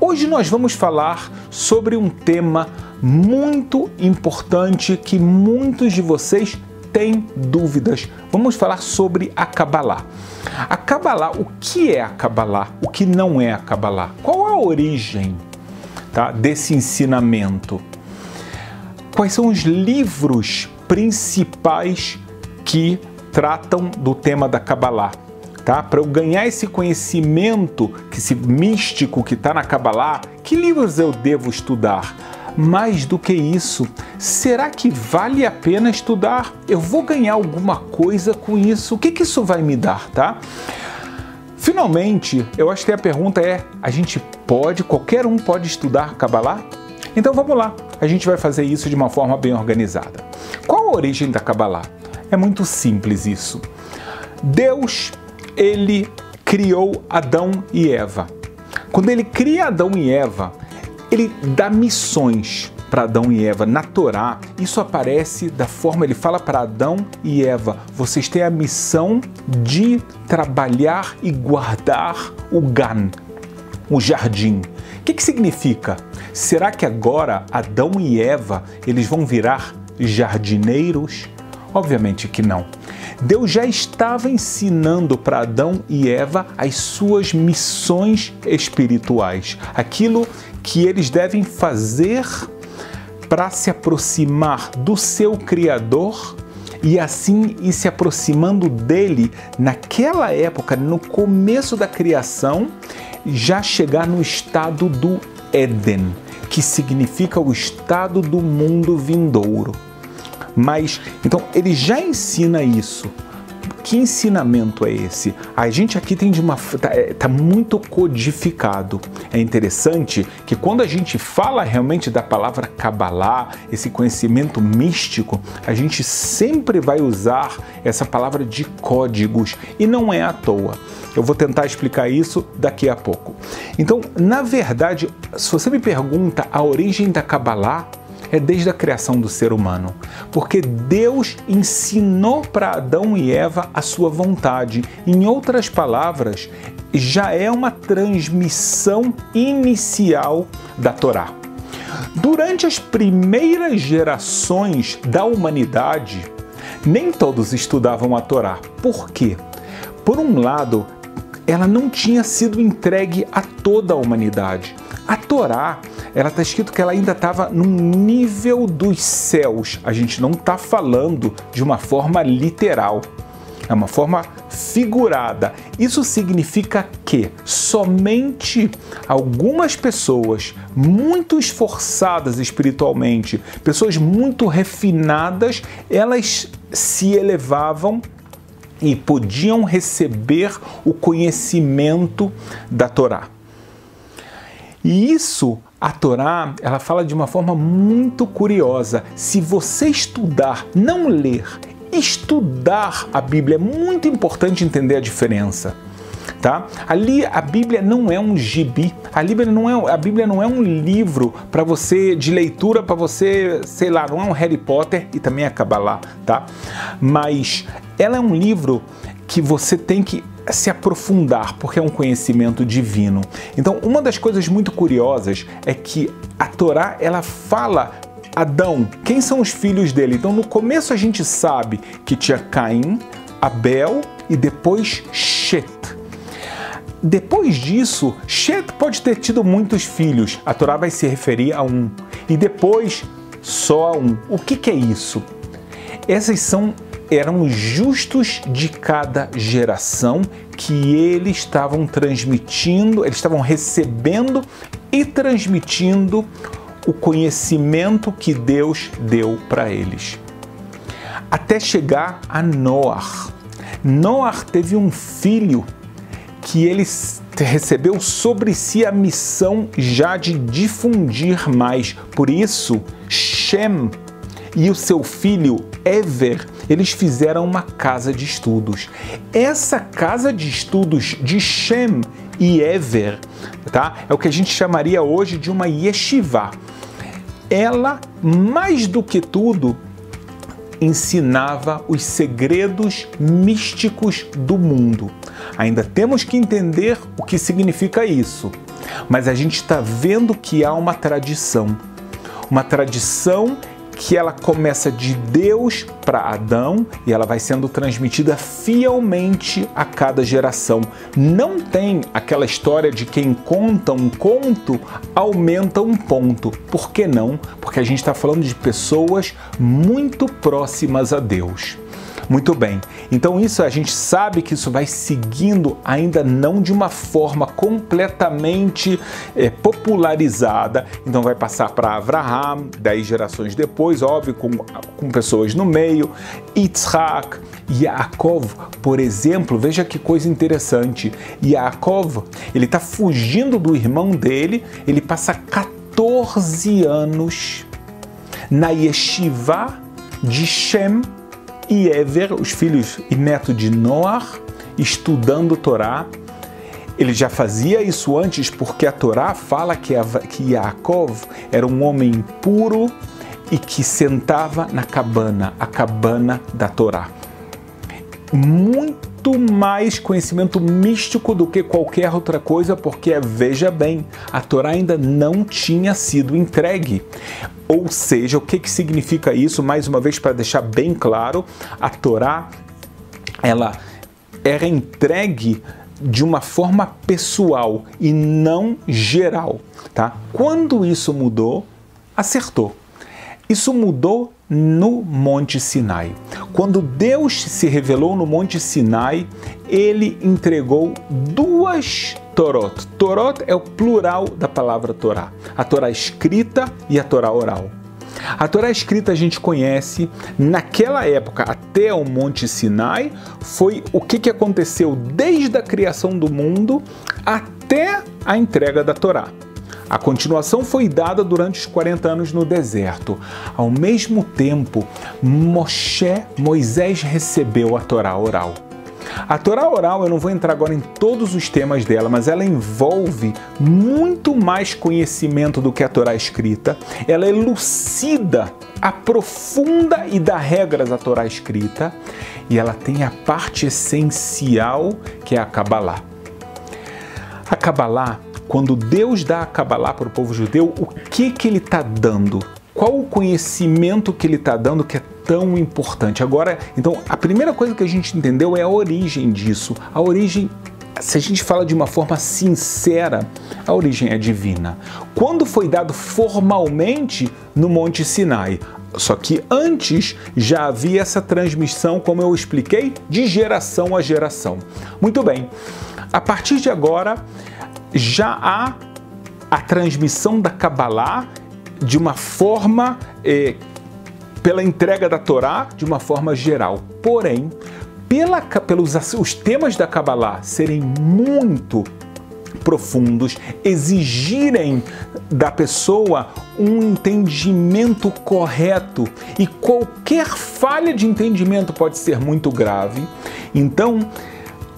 Hoje nós vamos falar sobre um tema muito importante que muitos de vocês têm dúvidas. Vamos falar sobre a Cabalá. A Cabalá, o que é a Cabalá? O que não é a Cabalá? Qual a origem, tá, desse ensinamento? Quais são os livros principais que tratam do tema da Cabalá? Tá? Para eu ganhar esse conhecimento, esse místico que está na Cabalá, que livros eu devo estudar? Mais do que isso, será que vale a pena estudar? Eu vou ganhar alguma coisa com isso? O que isso vai me dar, tá? Finalmente, eu acho que a pergunta é, qualquer um pode estudar Cabalá? Então vamos lá, a gente vai fazer isso de uma forma bem organizada. Qual a origem da Cabalá? É muito simples isso. Deus, ele criou Adão e Eva. Quando ele cria Adão e Eva, ele dá missões para Adão e Eva. Na Torá, isso aparece da forma, ele fala para Adão e Eva, vocês têm a missão de trabalhar e guardar o Gan, o jardim. O que significa? Será que agora Adão e Eva, eles vão virar jardineiros? Obviamente que não. Deus já estava ensinando para Adão e Eva as suas missões espirituais, aquilo que eles devem fazer para se aproximar do seu Criador e assim ir se aproximando dele naquela época, no começo da criação, já chegar no estado do Éden, que significa o estado do mundo vindouro. Mas, então, ele já ensina isso. Que ensinamento é esse? A gente aqui tem tá muito codificado. É interessante que quando a gente fala realmente da palavra Cabalá, esse conhecimento místico, a gente sempre vai usar essa palavra de códigos e não é à toa. Eu vou tentar explicar isso daqui a pouco. Então, na verdade, se você me pergunta a origem da Cabalá, é desde a criação do ser humano, porque Deus ensinou para Adão e Eva a sua vontade. Em outras palavras, já é uma transmissão inicial da Torá. Durante as primeiras gerações da humanidade, nem todos estudavam a Torá. Por quê? Por um lado, ela não tinha sido entregue a toda a humanidade. A Torá, ela está escrito que ela ainda estava no nível dos céus. A gente não está falando de uma forma literal, é uma forma figurada. Isso significa que somente algumas pessoas muito esforçadas espiritualmente, pessoas muito refinadas, elas se elevavam e podiam receber o conhecimento da Torá. E isso, a Torá, ela fala de uma forma muito curiosa. Se você estudar, não ler, estudar a Bíblia, é muito importante entender a diferença. Tá? Ali a Bíblia não é um gibi, a Bíblia não é um livro para você de leitura, para você, sei lá, não é um Harry Potter e também é Cabalá, tá? Mas ela é um livro que você tem que se aprofundar, porque é um conhecimento divino. Então, uma das coisas muito curiosas é que a Torá, ela fala Adão, quem são os filhos dele? Então, no começo a gente sabe que tinha Caim, Abel e depois Shet. Depois disso, Shet pode ter tido muitos filhos. A Torá vai se referir a um. E depois, só a um. O que é isso? Eram os justos de cada geração que eles estavam transmitindo, eles estavam recebendo e transmitindo o conhecimento que Deus deu para eles. Até chegar a Noar. Noar teve um filho que ele recebeu sobre si a missão já de difundir mais. Por isso, Shem e o seu filho Ever, eles fizeram uma casa de estudos. Essa casa de estudos de Shem e Ever, tá? É o que a gente chamaria hoje de uma yeshiva. Ela, mais do que tudo, ensinava os segredos místicos do mundo. Ainda temos que entender o que significa isso. mas a gente está vendo que há uma tradição que ela começa de Deus para Adão e ela vai sendo transmitida fielmente a cada geração. Não tem aquela história de quem conta um conto aumenta um ponto. Por que não? Porque a gente está falando de pessoas muito próximas a Deus. Muito bem, então isso a gente sabe que isso vai seguindo, ainda não de uma forma completamente popularizada, então vai passar para Abraham, 10 gerações depois, óbvio, com pessoas no meio, Yitzhak, Yaakov, por exemplo, veja que coisa interessante, Yaakov, ele está fugindo do irmão dele, ele passa 14 anos na yeshiva de Shem e Ever, os filhos e neto de Noah, estudando Torá. Ele já fazia isso antes porque a Torá fala que Yaakov era um homem puro e que sentava na cabana, a cabana da Torá. Muito mais conhecimento místico do que qualquer outra coisa, porque, veja bem, a Torá ainda não tinha sido entregue. Ou seja, o que significa isso? Mais uma vez, para deixar bem claro, a Torá, ela era entregue de uma forma pessoal e não geral, tá? Quando isso mudou, acertou. Isso mudou no Monte Sinai. Quando Deus se revelou no Monte Sinai, ele entregou 2 Torot. Torot é o plural da palavra Torá. A Torá escrita e a Torá oral. A Torá escrita a gente conhece, naquela época até o Monte Sinai, foi o que aconteceu desde a criação do mundo até a entrega da Torá. A continuação foi dada durante os 40 anos no deserto. Ao mesmo tempo, Moisés recebeu a Torá oral. A Torá oral, eu não vou entrar agora em todos os temas dela, mas ela envolve muito mais conhecimento do que a Torá escrita. Ela elucida, aprofunda e dá regras à Torá escrita. E ela tem a parte essencial, que é a Cabalá. A Cabalá, quando Deus dá a Cabalá para o povo judeu, o que ele está dando? Qual o conhecimento que ele está dando que é tão importante? Agora, então, a primeira coisa que a gente entendeu é a origem disso. A origem, se a gente fala de uma forma sincera, a origem é divina. Quando foi dado formalmente no Monte Sinai? Só que antes já havia essa transmissão, como eu expliquei, de geração a geração. Muito bem, a partir de agora já há a transmissão da Cabalá de uma forma, pela entrega da Torá, de uma forma geral. Porém, pelos os temas da Cabalá serem muito profundos, exigirem da pessoa um entendimento correto, e qualquer falha de entendimento pode ser muito grave. Então,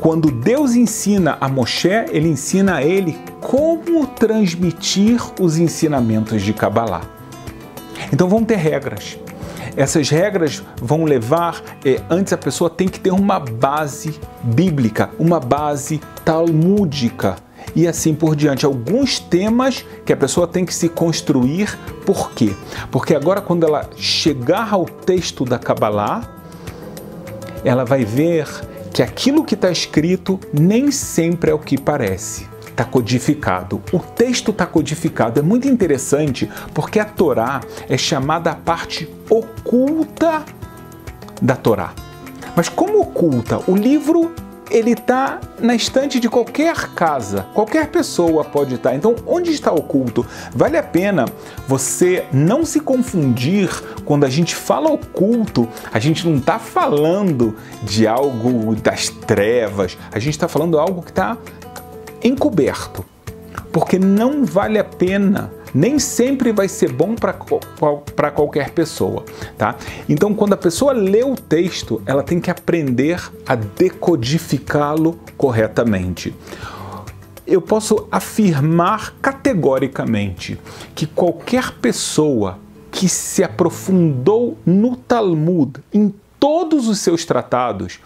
quando Deus ensina a Moshe, ele ensina a ele como transmitir os ensinamentos de Cabalá. Então vão ter regras. Essas regras vão levar, antes a pessoa tem que ter uma base bíblica, uma base talmúdica e assim por diante. Alguns temas que a pessoa tem que se construir. Por quê? Porque agora quando ela chegar ao texto da Cabalá, ela vai ver que aquilo que está escrito nem sempre é o que parece. Está codificado. O texto está codificado. É muito interessante porque a Torá é chamada a parte oculta da Torá. Mas como oculta? O livro ele está na estante de qualquer casa, qualquer pessoa pode estar. Então, onde está oculto? Vale a pena você não se confundir. Quando a gente fala oculto, a gente não está falando de algo das trevas, a gente está falando de algo que está encoberto, porque não vale a pena. Nem sempre vai ser bom para qualquer pessoa, tá? Então, quando a pessoa lê o texto, ela tem que aprender a decodificá-lo corretamente. Eu posso afirmar categoricamente que qualquer pessoa que se aprofundou no Talmud, em todos os seus tratados,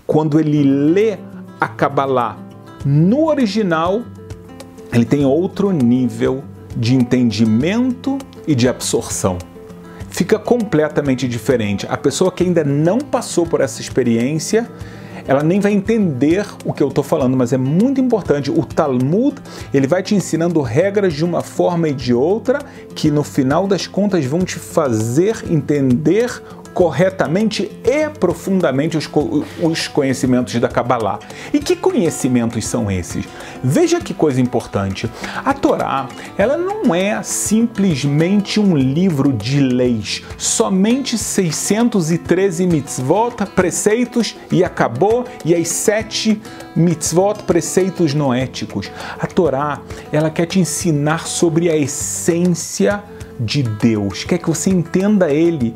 quando ele lê a Cabalá no original, ele tem outro nível de entendimento e de absorção. Fica completamente diferente. A pessoa que ainda não passou por essa experiência, ela nem vai entender o que eu estou falando, mas é muito importante. O Talmud, ele vai te ensinando regras de uma forma e de outra, que no final das contas vão te fazer entender corretamente e profundamente os conhecimentos da Kabbalah. E que conhecimentos são esses? Veja que coisa importante. A Torá, ela não é simplesmente um livro de leis, somente 613 mitzvot, preceitos e acabou, e as 7 mitzvot, preceitos noéticos. A Torá, ela quer te ensinar sobre a essência de Deus, quer que você entenda Ele,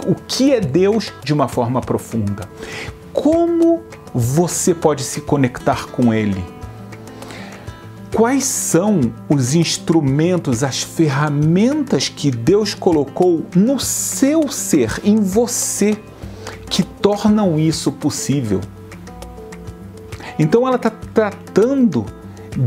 o que é Deus de uma forma profunda. Como você pode se conectar com Ele? Quais são os instrumentos, as ferramentas que Deus colocou no seu ser, em você, que tornam isso possível? Então ela está tratando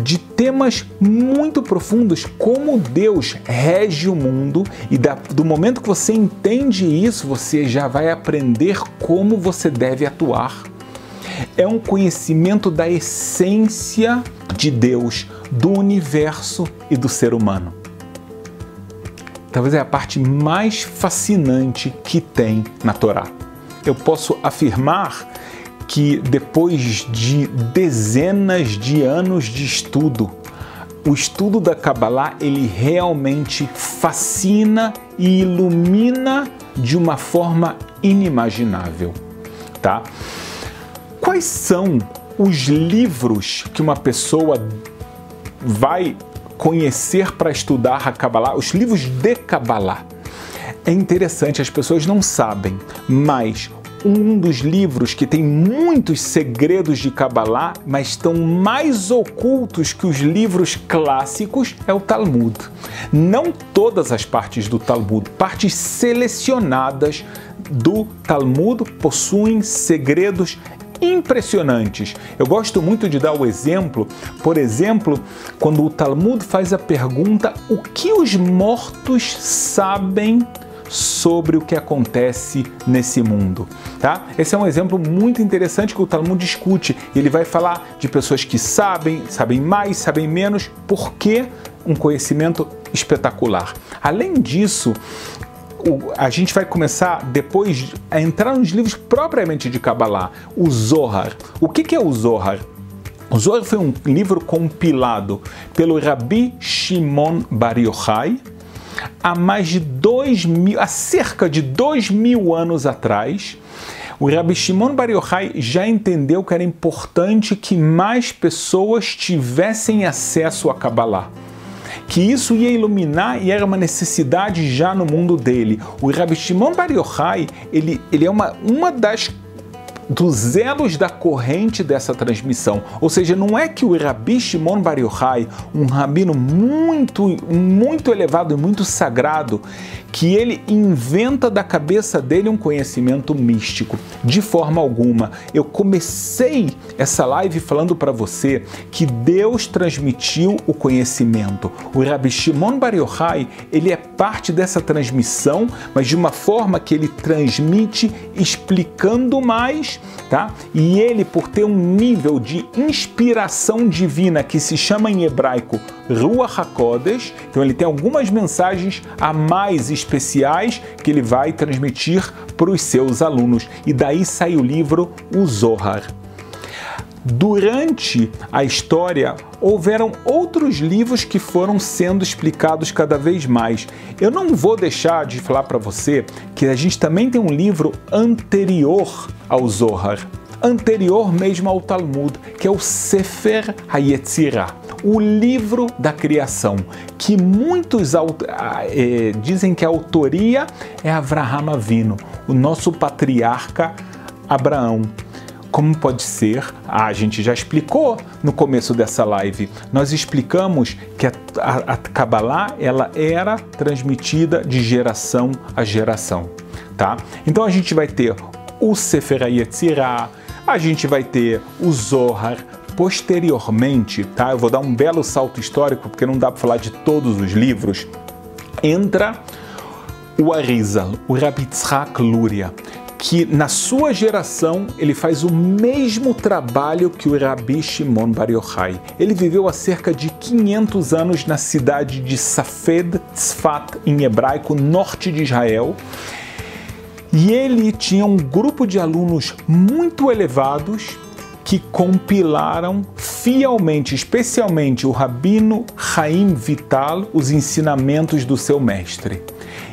de temas muito profundos, como Deus rege o mundo, e do momento que você entende isso, você já vai aprender como você deve atuar. É um conhecimento da essência de Deus, do universo e do ser humano. Talvez é a parte mais fascinante que tem na Torá. Eu posso afirmar que depois de dezenas de anos de estudo, o estudo da Kabbalah, ele realmente fascina e ilumina de uma forma inimaginável, tá? Quais são os livros que uma pessoa vai conhecer para estudar a Kabbalah? Os livros de Kabbalah. É interessante, as pessoas não sabem, mas um dos livros que tem muitos segredos de Kabbalah, mas estão mais ocultos que os livros clássicos, é o Talmud. Não todas as partes do Talmud, partes selecionadas do Talmud possuem segredos impressionantes. Eu gosto muito de dar o exemplo, por exemplo, quando o Talmud faz a pergunta: o que os mortos sabem sobre o que acontece nesse mundo, tá? Esse é um exemplo muito interessante que o Talmud discute. Ele vai falar de pessoas que sabem mais, sabem menos, porque um conhecimento espetacular. Além disso, a gente vai começar depois a entrar nos livros propriamente de Kabbalah, o Zohar. O que é o Zohar? O Zohar foi um livro compilado pelo Rabi Shimon Bar Yochai há cerca de 2000 anos atrás. O Rabi Shimon Bar Yochai já entendeu que era importante que mais pessoas tivessem acesso a Kabbalah, que isso ia iluminar e era uma necessidade já no mundo dele. O Rabi Shimon Bar Yochai, ele é uma dos elos da corrente dessa transmissão. Ou seja, não é que o Rabi Shimon Bar Yochai, um rabino muito elevado e muito sagrado, que ele inventa da cabeça dele um conhecimento místico. De forma alguma. Eu comecei essa live falando para você que Deus transmitiu o conhecimento. O Rabi Shimon Bar Yochai, ele é parte dessa transmissão, mas de uma forma que ele transmite explicando mais, tá? E ele, por ter um nível de inspiração divina que se chama em hebraico Ruach HaKodesh, então ele tem algumas mensagens a mais especiais que ele vai transmitir para os seus alunos. E daí sai o livro, o Zohar. Durante a história, houveram outros livros que foram sendo explicados cada vez mais. Eu não vou deixar de falar para você que a gente também tem um livro anterior ao Zohar, anterior mesmo ao Talmud, que é o Sefer HaYetzirah, o livro da criação, que muitos dizem que a autoria é Avraham Avinu, o nosso patriarca Abraão. Como pode ser? A gente já explicou no começo dessa live. Nós explicamos que a Kabbalah, ela era transmitida de geração a geração, tá? Então a gente vai ter o Sefer HaYetzirah, a gente vai ter o Zohar, posteriormente, tá? Eu vou dar um belo salto histórico, porque não dá para falar de todos os livros. Entra o Arizal, o Rabi Yitzhak Luria, que na sua geração ele faz o mesmo trabalho que o Rabi Shimon Bar Yochai. Ele viveu há cerca de 500 anos na cidade de Safed Tzfat, em hebraico, norte de Israel. E ele tinha um grupo de alunos muito elevados que compilaram fielmente, especialmente o Rabino Chaim Vital, os ensinamentos do seu mestre.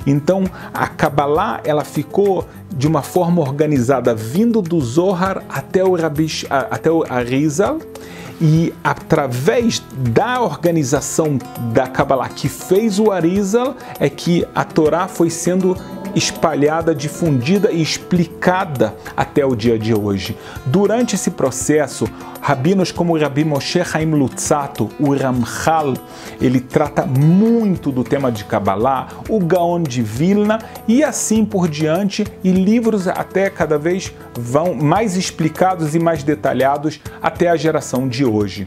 Então, a Kabbalah, ela ficou de uma forma organizada, vindo do Zohar até o Arizal, e através da organização da Kabbalah que fez o Arizal, é que a Torá foi sendo espalhada, difundida e explicada até o dia de hoje. Durante esse processo, rabinos como o Rabi Moshe Chaim Luzzatto, o Ramchal, ele trata muito do tema de Kabbalah, o Gaon de Vilna e assim por diante, e livros até cada vez vão mais explicados e mais detalhados até a geração de hoje.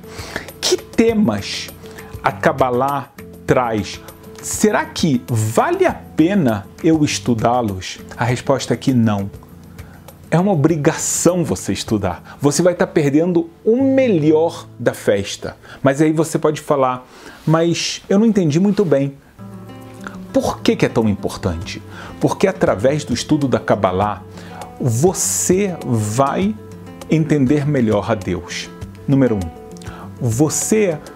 Que temas a Kabbalah traz? Será que vale a pena eu estudá-los? A resposta é que não. É uma obrigação você estudar. Você vai estar perdendo o melhor da festa. Mas aí você pode falar, mas eu não entendi muito bem. Por que é tão importante? Porque através do estudo da Kabbalah, você vai entender melhor a Deus. Número 1.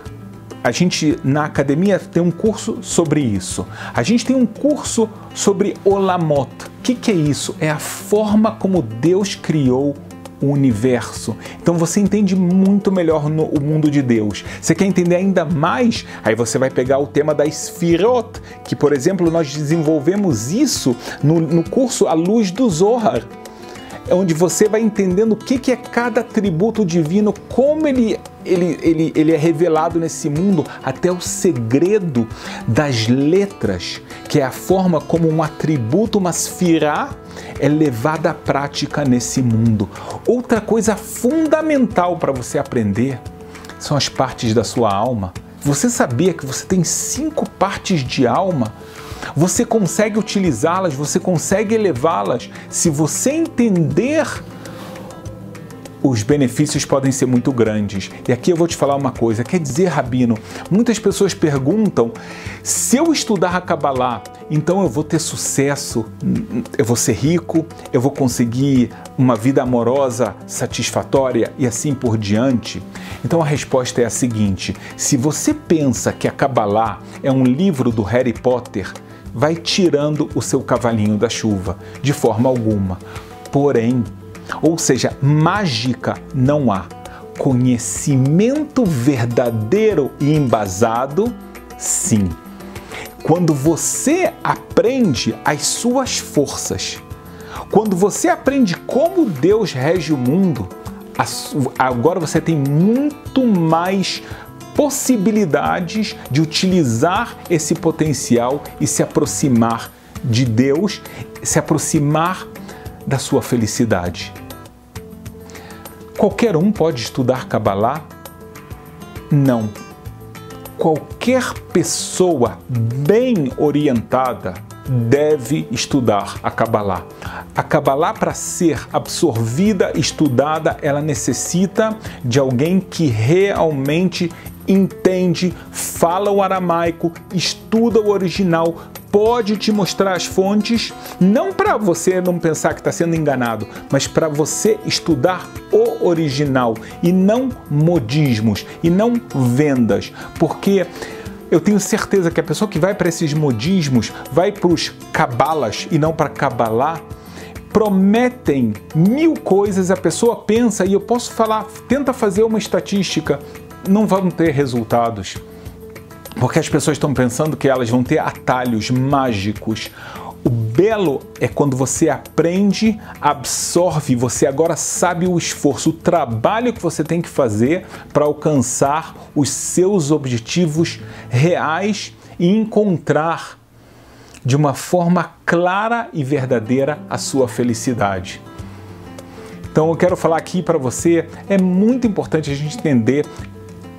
A gente na academia tem um curso sobre isso. A gente tem um curso sobre Olamot. O que é isso? É a forma como Deus criou o universo. Então você entende muito melhor o mundo de Deus. Você quer entender ainda mais? Aí você vai pegar o tema da Sfirot, que, por exemplo, nós desenvolvemos isso no curso A Luz do Zohar, onde você vai entendendo o que é cada atributo divino, como ele é revelado nesse mundo, até o segredo das letras, que é a forma como um atributo, uma sfirá, é levada à prática nesse mundo. Outra coisa fundamental para você aprender são as partes da sua alma. Você sabia que você tem 5 partes de alma? Você consegue utilizá-las, você consegue elevá-las. Se você entender, os benefícios podem ser muito grandes. E aqui eu vou te falar uma coisa. Quer dizer, Rabino, muitas pessoas perguntam, se eu estudar a Kabbalah, então eu vou ter sucesso, eu vou ser rico, eu vou conseguir uma vida amorosa satisfatória e assim por diante? Então a resposta é a seguinte: se você pensa que a Kabbalah é um livro do Harry Potter, vai tirando o seu cavalinho da chuva, de forma alguma. Porém, ou seja, mágica não há. Conhecimento verdadeiro e embasado, sim. Quando você aprende as suas forças, quando você aprende como Deus rege o mundo, agora você tem muito mais possibilidades de utilizar esse potencial e se aproximar de Deus, se aproximar da sua felicidade. Qualquer um pode estudar Kabbalah? Não. Qualquer pessoa bem orientada deve estudar a Kabbalah. A Kabbalah, para ser absorvida, estudada, ela necessita de alguém que realmente entende, fala o aramaico, estuda o original, pode te mostrar as fontes, não para você não pensar que está sendo enganado, mas para você estudar o original e não modismos e não vendas, porque eu tenho certeza que a pessoa que vai para esses modismos, vai para os cabalas e não para Kabbalah, prometem 1000 coisas, a pessoa pensa, e eu posso falar, tenta fazer uma estatística, não vão ter resultados. Porque as pessoas estão pensando que elas vão ter atalhos mágicos. O belo é quando você aprende, absorve, você agora sabe o esforço, o trabalho que você tem que fazer para alcançar os seus objetivos reais e encontrar de uma forma clara e verdadeira a sua felicidade. Então eu quero falar aqui para você, é muito importante a gente entender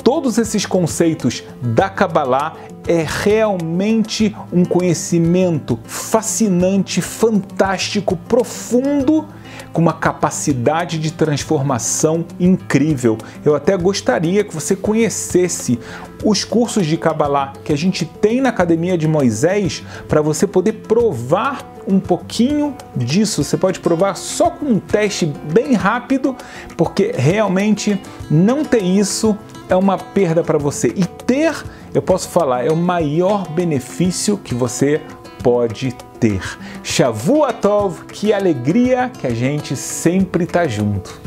todos esses conceitos da Kabbalah. É realmente um conhecimento fascinante, fantástico, profundo, com uma capacidade de transformação incrível. Eu até gostaria que você conhecesse os cursos de Kabbalah que a gente tem na Academia de Moisés, para você poder provar um pouquinho disso. Você pode provar só com um teste bem rápido, porque realmente não ter isso é uma perda para você. E ter, eu posso falar, é o maior benefício que você pode ter. Shavua Tov, que alegria que a gente sempre está junto.